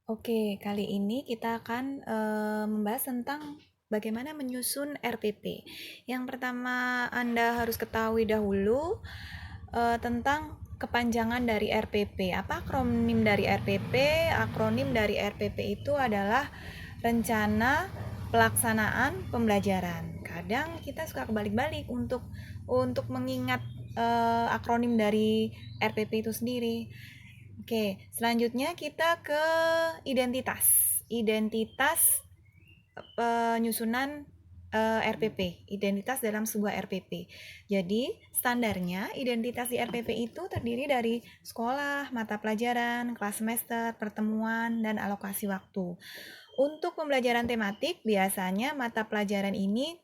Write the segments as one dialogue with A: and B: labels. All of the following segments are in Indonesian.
A: Oke, kali ini kita akan membahas tentang bagaimana menyusun RPP. Yang pertama Anda harus ketahui dahulu tentang kepanjangan dari RPP. Apa akronim dari RPP? Akronim dari RPP itu adalah Rencana Pelaksanaan Pembelajaran. Kadang kita suka kebalik-balik untuk mengingat akronim dari RPP itu sendiri. Oke, selanjutnya kita ke identitas. Identitas penyusunan RPP, identitas dalam sebuah RPP. Jadi, standarnya identitas di RPP itu terdiri dari sekolah, mata pelajaran, kelas semester, pertemuan, dan alokasi waktu. Untuk pembelajaran tematik, biasanya mata pelajaran ini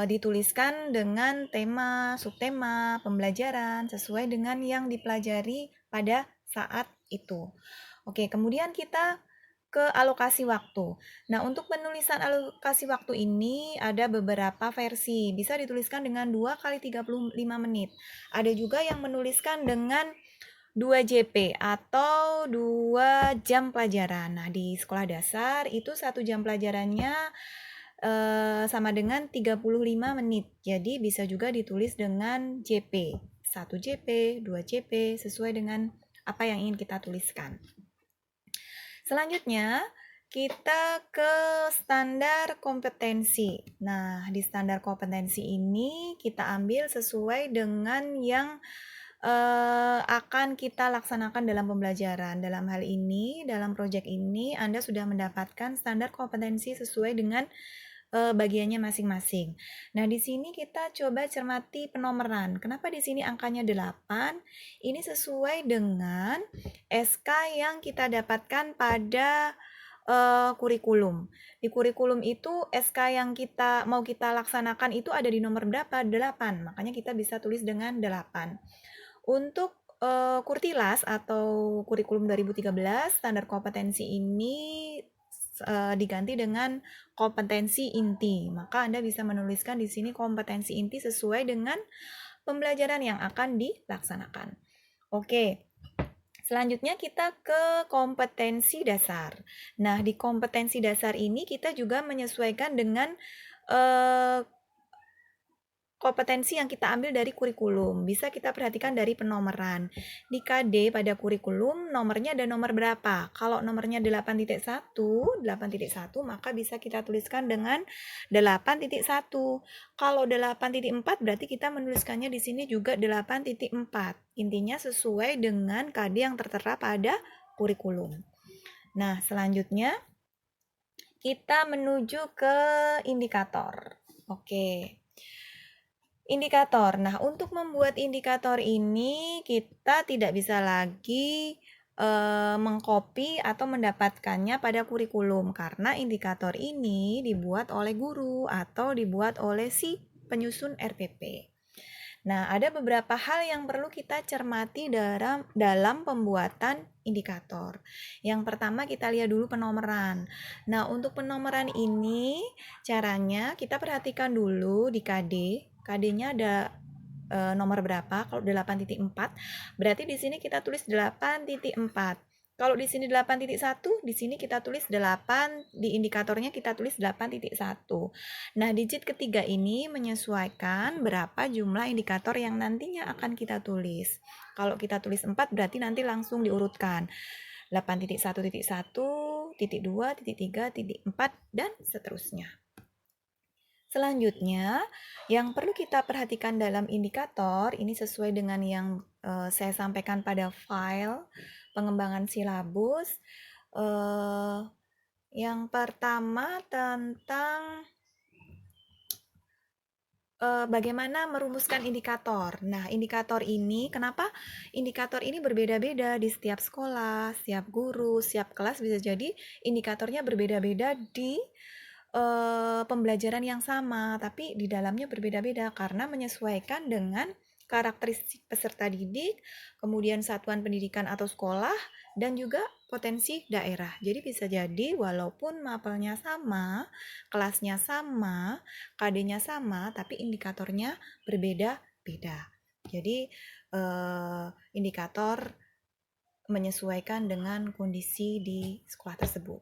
A: dituliskan dengan tema, subtema, pembelajaran sesuai dengan yang dipelajari pada saat itu. Oke, kemudian kita ke alokasi waktu. Nah, untuk penulisan alokasi waktu ini ada beberapa versi. Bisa dituliskan dengan 2 kali 35 menit. Ada juga yang menuliskan dengan 2 JP atau 2 jam pelajaran. Nah, di sekolah dasar itu 1 jam pelajarannya sama dengan 35 menit. Jadi bisa juga ditulis dengan JP. 1 JP, 2 JP sesuai dengan apa yang ingin kita tuliskan. Selanjutnya, kita ke standar kompetensi. Nah, di standar kompetensi ini kita ambil sesuai dengan yang akan kita laksanakan dalam pembelajaran. Dalam hal ini, dalam proyek ini, Anda sudah mendapatkan standar kompetensi sesuai dengan bagiannya masing-masing. Nah, di sini kita coba cermati penomoran. Kenapa di sini angkanya 8? Ini sesuai dengan SK yang kita dapatkan pada kurikulum. Di kurikulum itu SK yang mau kita laksanakan itu ada di nomor berapa? 8. Makanya kita bisa tulis dengan 8. Untuk Kurtilas atau kurikulum 2013, standar kompetensi ini diganti dengan kompetensi inti. Maka Anda bisa menuliskan di sini kompetensi inti sesuai dengan pembelajaran yang akan dilaksanakan. Oke. Selanjutnya kita ke kompetensi dasar. Nah, di kompetensi dasar ini kita juga menyesuaikan dengan kompetensi yang kita ambil dari kurikulum. Bisa kita perhatikan dari penomoran. Di KD pada kurikulum nomornya ada nomor berapa? Kalau nomornya 8.1, maka bisa kita tuliskan dengan 8.1. Kalau 8.4 berarti kita menuliskannya di sini juga 8.4. Intinya sesuai dengan KD yang tertera pada kurikulum. Nah, selanjutnya kita menuju ke indikator. Oke. Indikator. Nah, untuk membuat indikator ini kita tidak bisa lagi mengcopy atau mendapatkannya pada kurikulum karena indikator ini dibuat oleh guru atau dibuat oleh si penyusun RPP. Nah, ada beberapa hal yang perlu kita cermati dalam pembuatan indikator. Yang pertama kita lihat dulu penomoran. Nah, untuk penomoran ini caranya kita perhatikan dulu di KD. KD-nya ada nomor berapa? Kalau 8.4, berarti di sini kita tulis 8.4. Kalau di sini 8.1, di sini kita tulis 8, di indikatornya kita tulis 8.1. Nah, digit ketiga ini menyesuaikan berapa jumlah indikator yang nantinya akan kita tulis. Kalau kita tulis 4, berarti nanti langsung diurutkan. 8.1.1, titik 2, titik 3, titik 4, dan seterusnya. Selanjutnya, yang perlu kita perhatikan dalam indikator, ini sesuai dengan yang saya sampaikan pada file pengembangan silabus. Yang pertama tentang bagaimana merumuskan indikator. Nah, indikator ini, kenapa indikator ini berbeda-beda di setiap sekolah, setiap guru, setiap kelas bisa jadi indikatornya berbeda-beda di pembelajaran yang sama, tapi di dalamnya berbeda-beda karena menyesuaikan dengan karakteristik peserta didik, kemudian satuan pendidikan atau sekolah, dan juga potensi daerah. Jadi bisa jadi walaupun mapelnya sama, kelasnya sama, KD-nya sama, tapi indikatornya berbeda-beda. Jadi indikator menyesuaikan dengan kondisi di sekolah tersebut.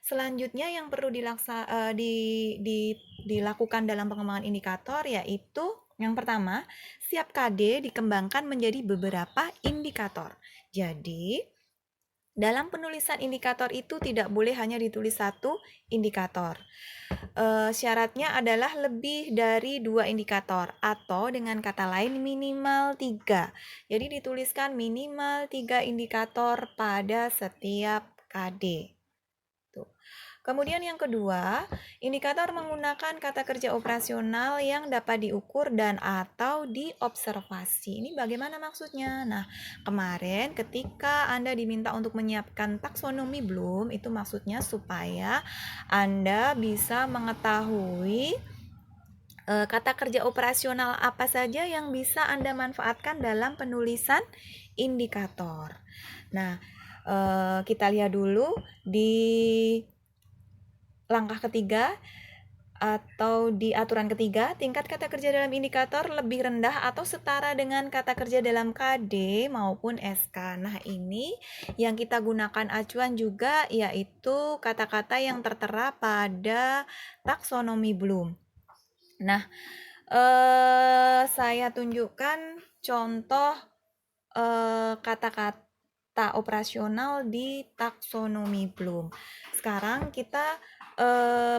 A: Selanjutnya yang perlu dilakukan dalam pengembangan indikator yaitu yang pertama, setiap KD dikembangkan menjadi beberapa indikator. Jadi, dalam penulisan indikator itu tidak boleh hanya ditulis satu indikator. Syaratnya adalah lebih dari 2 indikator atau dengan kata lain minimal 3. Jadi dituliskan minimal 3 indikator pada setiap KD. Tuh. Kemudian yang kedua, indikator menggunakan kata kerja operasional yang dapat diukur dan atau diobservasi. Ini bagaimana maksudnya? Nah, kemarin ketika Anda diminta untuk menyiapkan taksonomi Bloom, itu maksudnya supaya Anda bisa mengetahui kata kerja operasional apa saja yang bisa Anda manfaatkan dalam penulisan indikator. Nah, kita lihat dulu di langkah ketiga atau di aturan ketiga, tingkat kata kerja dalam indikator lebih rendah atau setara dengan kata kerja dalam KD maupun SK. Nah, ini yang kita gunakan acuan juga yaitu kata-kata yang tertera pada taksonomi Bloom. Nah, saya tunjukkan contoh kata-kata operasional di taksonomi Bloom. Sekarang kita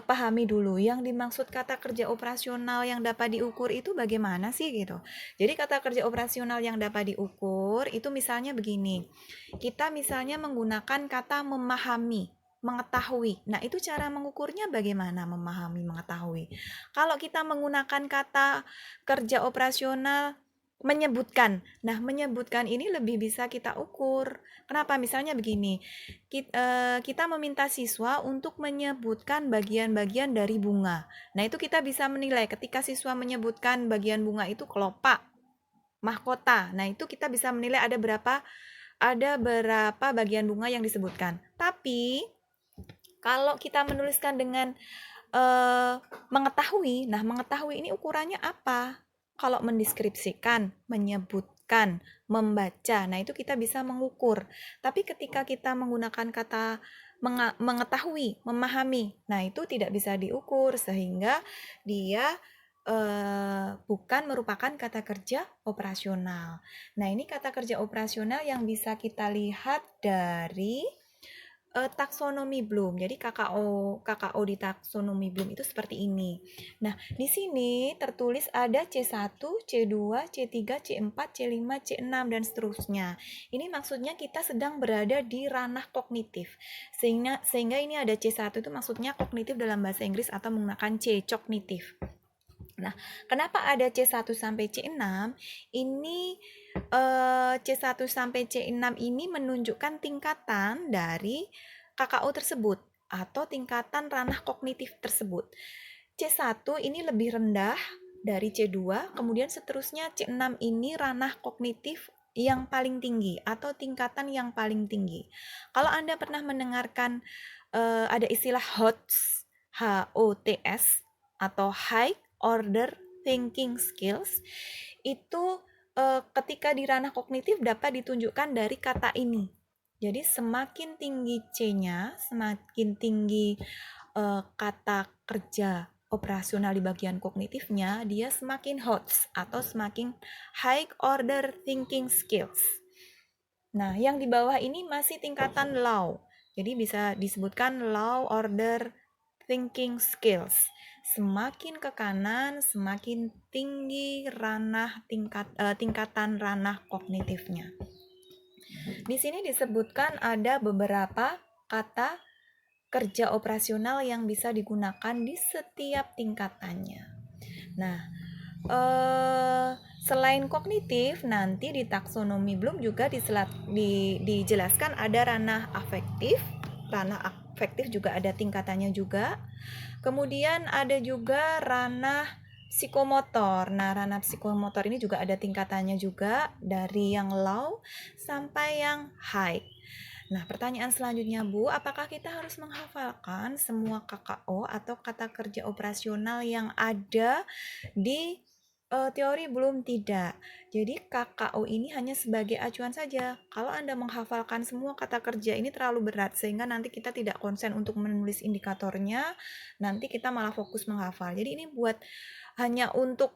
A: pahami dulu yang dimaksud kata kerja operasional yang dapat diukur itu bagaimana sih gitu. Jadi kata kerja operasional yang dapat diukur itu misalnya begini. Kita misalnya menggunakan kata memahami, mengetahui. Nah, itu cara mengukurnya bagaimana memahami, mengetahui. Kalau kita menggunakan kata kerja operasional menyebutkan. Nah, menyebutkan ini lebih bisa kita ukur. Kenapa? Misalnya begini, kita meminta siswa untuk menyebutkan bagian-bagian dari bunga. Nah, itu kita bisa menilai ketika siswa menyebutkan bagian bunga itu kelopak, mahkota. Nah, itu kita bisa menilai ada berapa bagian bunga yang disebutkan. Tapi, kalau kita menuliskan dengan mengetahui, nah mengetahui ini ukurannya apa? Kalau mendeskripsikan, menyebutkan, membaca, nah itu kita bisa mengukur. Tapi ketika kita menggunakan kata mengetahui, memahami, nah itu tidak bisa diukur sehingga dia bukan merupakan kata kerja operasional. Nah, ini kata kerja operasional yang bisa kita lihat dari taksonomi Bloom. Jadi KKO di taksonomi Bloom itu seperti ini. Nah, di sini tertulis ada C1, C2, C3, C4, C5, C6 dan seterusnya. Ini maksudnya kita sedang berada di ranah kognitif. Sehingga ini ada C1 itu maksudnya kognitif dalam bahasa Inggris atau menggunakan C, cognitif. Nah, kenapa ada C1 sampai C6? Ini C1 sampai C6 ini menunjukkan tingkatan dari KKO tersebut atau tingkatan ranah kognitif tersebut. C1 ini lebih rendah dari C2, kemudian seterusnya C6 ini ranah kognitif yang paling tinggi atau tingkatan yang paling tinggi. Kalau Anda pernah mendengarkan ada istilah HOTS, HOTS atau High Order Thinking Skills, itu ketika di ranah kognitif dapat ditunjukkan dari kata ini. Jadi semakin tinggi C-nya, semakin tinggi kata kerja operasional di bagian kognitifnya, dia semakin HOTS atau semakin High Order Thinking Skills. Nah, yang di bawah ini masih tingkatan low. Jadi bisa disebutkan low order thinking skills. Semakin ke kanan, semakin tinggi tingkatan ranah kognitifnya. Di sini disebutkan ada beberapa kata kerja operasional yang bisa digunakan di setiap tingkatannya. Nah, selain kognitif, nanti di taksonomi Bloom juga dijelaskan ada ranah afektif. Ranah afektif juga ada tingkatannya juga. Kemudian ada juga ranah psikomotor. Nah, ranah psikomotor ini juga ada tingkatannya juga dari yang low sampai yang high. Nah, pertanyaan selanjutnya, Bu, apakah kita harus menghafalkan semua KKO atau kata kerja operasional yang ada di Teori belum, tidak. Jadi KKO ini hanya sebagai acuan saja. Kalau Anda menghafalkan semua kata kerja ini terlalu berat sehingga nanti kita tidak konsen untuk menulis indikatornya, nanti kita malah fokus menghafal. Jadi ini buat hanya untuk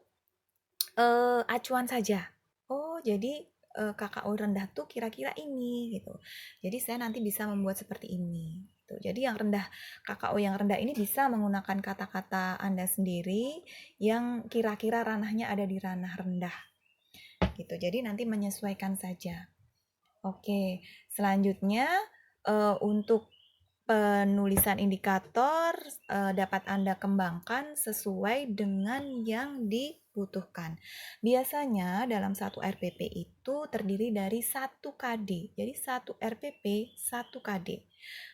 A: acuan saja. Oh, jadi KKO rendah tuh kira-kira ini gitu. Jadi saya nanti bisa membuat seperti ini. Gitu. Jadi yang rendah KKO yang rendah ini bisa menggunakan kata-kata Anda sendiri yang kira-kira ranahnya ada di ranah rendah. Gitu. Jadi nanti menyesuaikan saja. Oke, selanjutnya untuk penulisan indikator dapat Anda kembangkan sesuai dengan yang dibutuhkan. Biasanya dalam satu RPP itu terdiri dari 1 KD. Jadi 1 RPP 1 KD.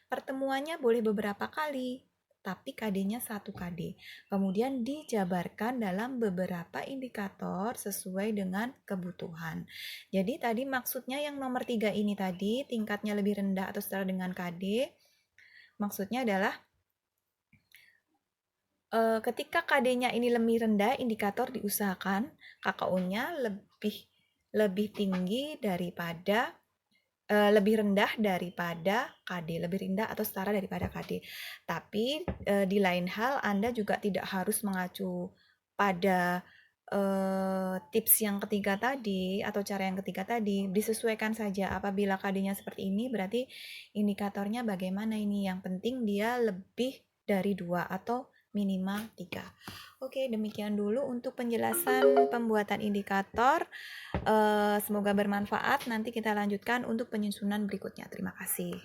A: Pertemuannya boleh beberapa kali, tapi KD-nya 1 KD. Kemudian dijabarkan dalam beberapa indikator sesuai dengan kebutuhan. Jadi tadi maksudnya yang nomor 3 ini tadi, tingkatnya lebih rendah atau setara dengan KD, maksudnya adalah ketika KD-nya ini lebih rendah, indikator diusahakan KKO-nya lebih tinggi daripada lebih rendah daripada KD, lebih rendah atau setara daripada KD. Tapi di lain hal Anda juga tidak harus mengacu pada tips yang ketiga tadi atau cara yang ketiga tadi, disesuaikan saja. Apabila KD-nya seperti ini berarti indikatornya bagaimana ini, yang penting dia lebih dari 2 atau minimal 3. Oke, demikian dulu untuk penjelasan pembuatan indikator. Semoga bermanfaat. Nanti kita lanjutkan untuk penyusunan berikutnya. Terima kasih.